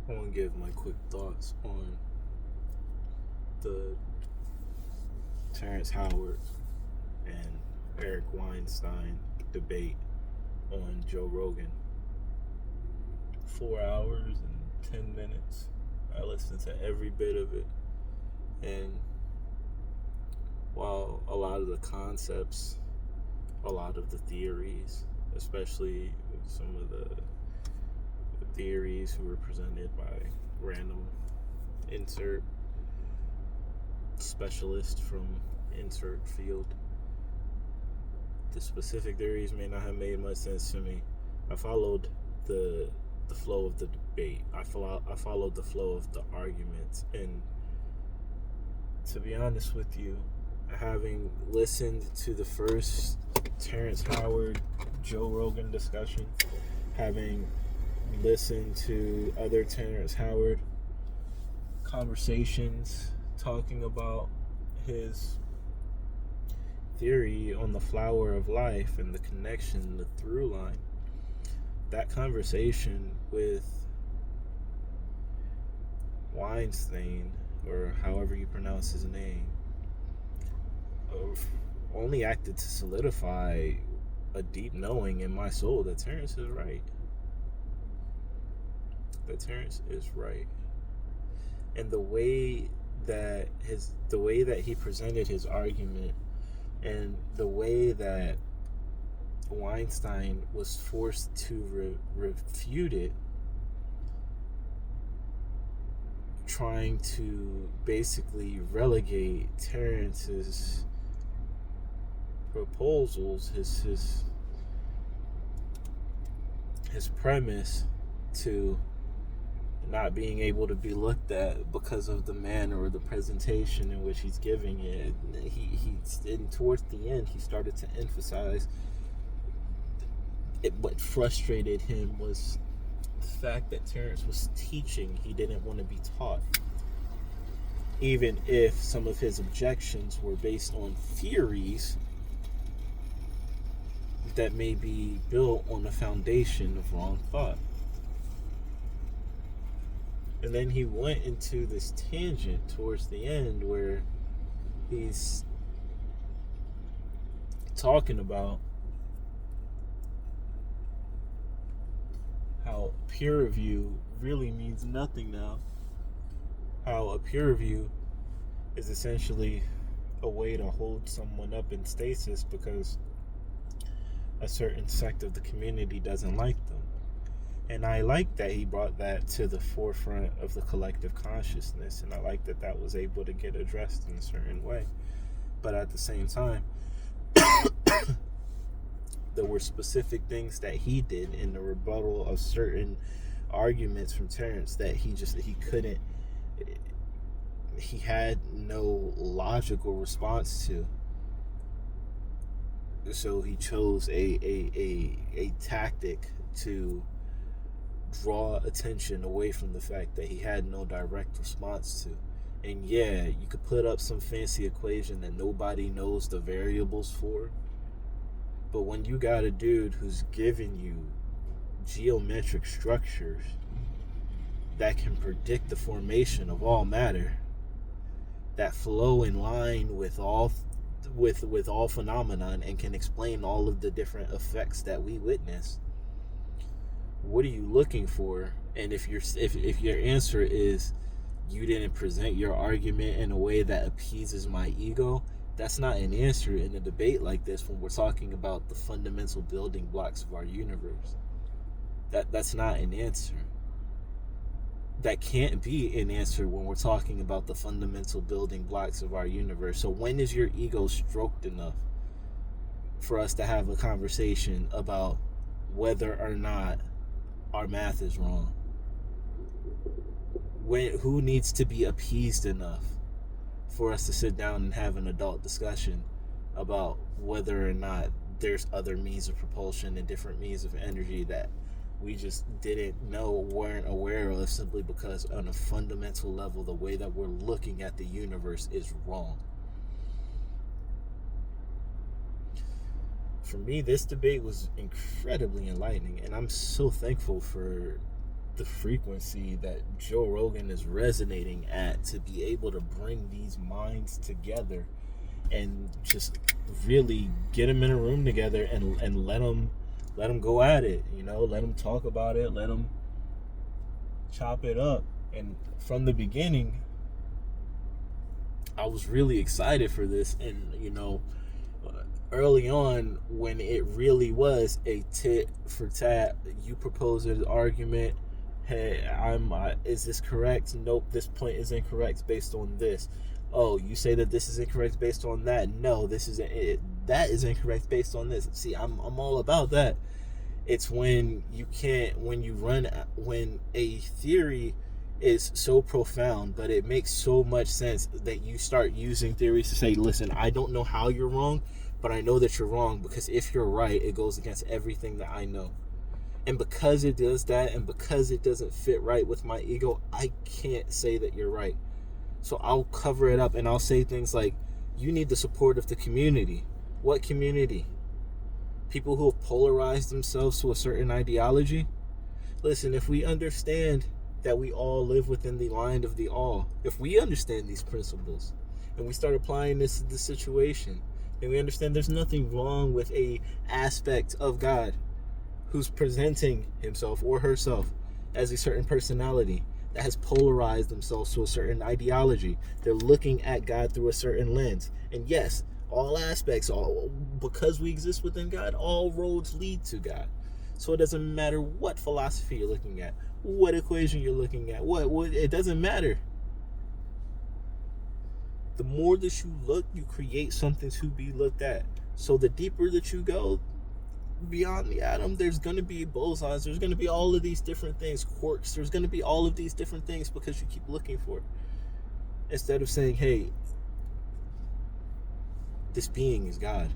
I want to give my quick thoughts on the Terrence Howard and Eric Weinstein debate on Joe Rogan. 4 hours and 10 minutes. I listened to every bit of it. And while a lot of the concepts, a lot of the theories, especially some of the theories who were presented by random insert specialist from insert field, the specific theories may not have made much sense to me. I followed the flow of the debate. I followed the flow of the arguments, and to be honest with you, having listened to the first Terrence Howard Joe Rogan discussion, having listened to other Terrence Howard conversations talking about his theory on the flower of life and the connection, the through line, that conversation with Weinstein, or however you pronounce his name, only acted to solidify a deep knowing in my soul that Terrence is right. That Terrence is right. And the way that he presented his argument, and the way that Weinstein was forced to refute it, trying to basically relegate Terrence's proposals, his premise, to not being able to be looked at because of the manner or the presentation in which he's giving it. And towards the end, he started to emphasize it. What frustrated him was the fact that Terrence was teaching he didn't want to be taught, even if some of his objections were based on theories that may be built on a foundation of wrong thought. And then he went into this tangent towards the end where he's talking about how peer review really means nothing now. How a peer review is essentially a way to hold someone up in stasis because a certain sect of the community doesn't like them. And I like that he brought that to the forefront of the collective consciousness, and I like that that was able to get addressed in a certain way. But at the same time, there were specific things that he did in the rebuttal of certain arguments from Terrence that he couldn't, he had no logical response to. So he chose a tactic to draw attention away from the fact that he had no direct response to. And yeah, you could put up some fancy equation that nobody knows the variables for, but when you got a dude who's giving you geometric structures that can predict the formation of all matter, that flow in line with all phenomenon, and can explain all of the different effects that we witness, what are you looking for? And if your answer is you didn't present your argument in a way that appeases my ego, that's not an answer in a debate like this when we're talking about the fundamental building blocks of our universe. That's not an answer. That can't be an answer when we're talking about the fundamental building blocks of our universe. So when is your ego stroked enough for us to have a conversation about whether or not our math is wrong? Who needs to be appeased enough for us to sit down and have an adult discussion about whether or not there's other means of propulsion and different means of energy that we just didn't know, weren't aware of, simply because on a fundamental level the way that we're looking at the universe is wrong? For me, this debate was incredibly enlightening, and I'm so thankful for the frequency that Joe Rogan is resonating at, to be able to bring these minds together and just really get them in a room together and let them go at it, let them talk about it, let them chop it up. And from the beginning, I was really excited for this. And early on, when it really was a tit for tat, you propose an argument, hey, is this correct? Nope, this point is incorrect based on this. Oh, you say that this is incorrect based on that. No, this is it. That is incorrect based on this. See, I'm all about that. It's when when a theory is so profound, but it makes so much sense that you start using theories to say, listen, I don't know how you're wrong, but I know that you're wrong, because if you're right, it goes against everything that I know. And because it does that, and because it doesn't fit right with my ego, I can't say that you're right. So I'll cover it up and I'll say things like, you need the support of the community. What community? People who have polarized themselves to a certain ideology? Listen, if we understand that we all live within the line of the all, if we understand these principles and we start applying this to the situation, then we understand there's nothing wrong with a aspect of God who's presenting himself or herself as a certain personality that has polarized themselves to a certain ideology. They're looking at God through a certain lens. And yes, all aspects, because we exist within God, all roads lead to God. So it doesn't matter what philosophy you're looking at, what equation you're looking at, what it doesn't matter. The more that you look, you create something to be looked at. So the deeper that you go beyond the atom, there's going to be bosons, there's going to be all of these different things, quarks, there's going to be all of these different things, because you keep looking for it. Instead of saying, hey, this being is God.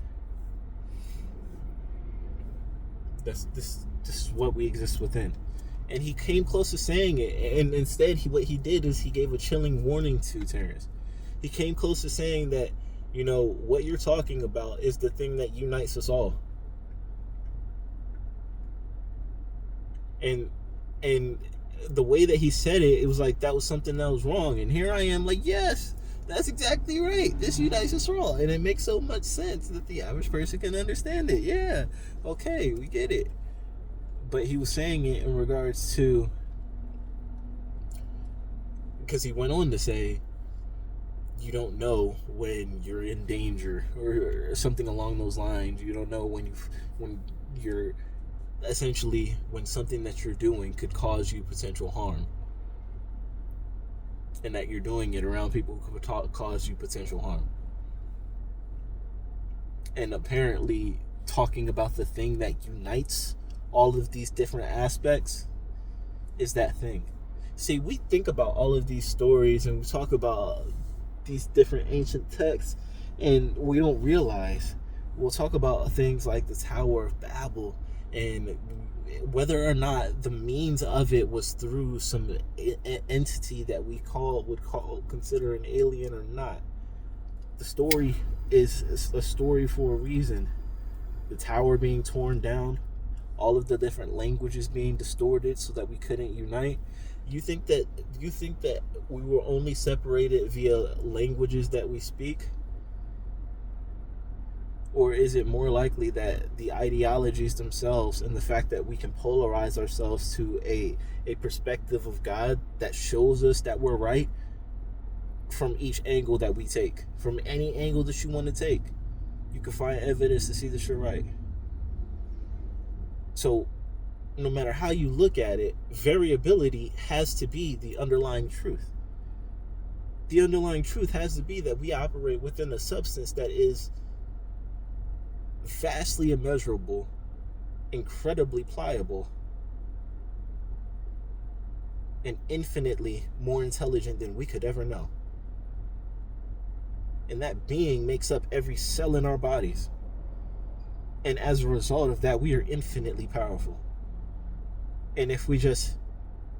This is what we exist within. And he came close to saying it, and instead what he did is he gave a chilling warning to Terrence. He came close to saying that, what you're talking about is the thing that unites us all. And the way that he said it, it was like that was something that was wrong. And here I am like, yes, that's exactly right. This unites us all. And it makes so much sense that the average person can understand it. Yeah, okay, we get it. But he was saying it in regards to, because he went on to say, you don't know when you're in danger, or something along those lines. You don't know when you're essentially, when something that you're doing could cause you potential harm, and that you're doing it around people who could cause you potential harm. And apparently talking about the thing that unites all of these different aspects is that thing. See, we think about all of these stories and we talk about these different ancient texts, and we don't realize, we'll talk about things like the Tower of Babel, and whether or not the means of it was through some entity that we would consider an alien or not. The story is a story for a reason. The tower being torn down, all of the different languages being distorted so that we couldn't unite. You think that we were only separated via languages that we speak? Or is it more likely that the ideologies themselves and the fact that we can polarize ourselves to a perspective of God that shows us that we're right from each angle that we take? From any angle that you want to take, you can find evidence to see that you're right. So no matter how you look at it, variability has to be the underlying truth. The underlying truth has to be that we operate within a substance that is vastly immeasurable, incredibly pliable, and infinitely more intelligent than we could ever know. And that being makes up every cell in our bodies. And as a result of that, we are infinitely powerful. And if we just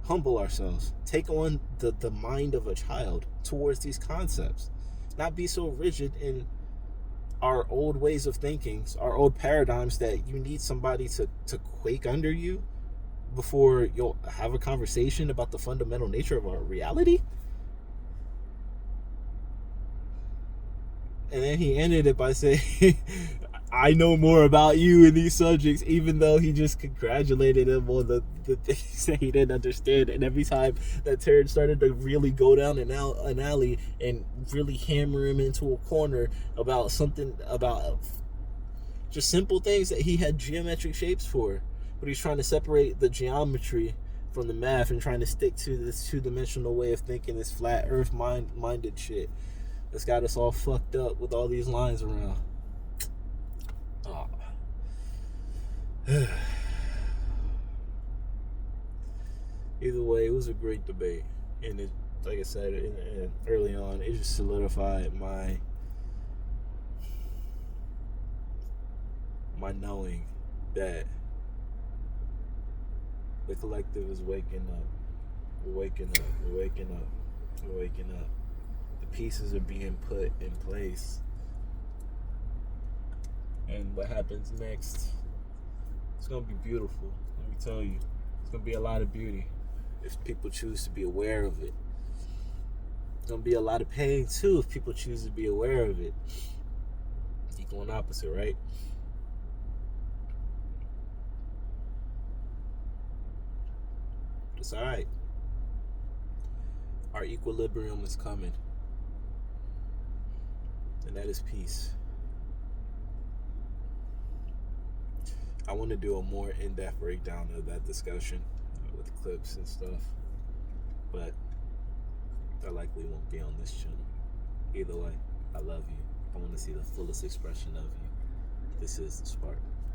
humble ourselves, take on the mind of a child towards these concepts, not be so rigid in our old ways of thinking, our old paradigms that you need somebody to quake under you, before you'll have a conversation about the fundamental nature of our reality? And then he ended it by saying, I know more about you in these subjects, even though he just congratulated him on the things that he didn't understand. And every time that Terrence started to really go down an alley and really hammer him into a corner about something, about just simple things that he had geometric shapes for, but he's trying to separate the geometry from the math and trying to stick to this two-dimensional way of thinking, this flat earth minded shit that's got us all fucked up with all these lines around. Oh. Either way, it was a great debate, and it, like I said early on, it just solidified my knowing that the collective is waking up. We're waking up. We're waking up. We're waking up. The pieces are being put in place. And what happens next, it's going to be beautiful. Let me tell you. It's going to be a lot of beauty if people choose to be aware of it. It's going to be a lot of pain, too, if people choose to be aware of it. Equal and opposite, right? It's all right. Our equilibrium is coming. And that is peace. I want to do a more in-depth breakdown of that discussion with clips and stuff. But that likely won't be on this channel. Either way, I love you. I want to see the fullest expression of you. This is The Spark.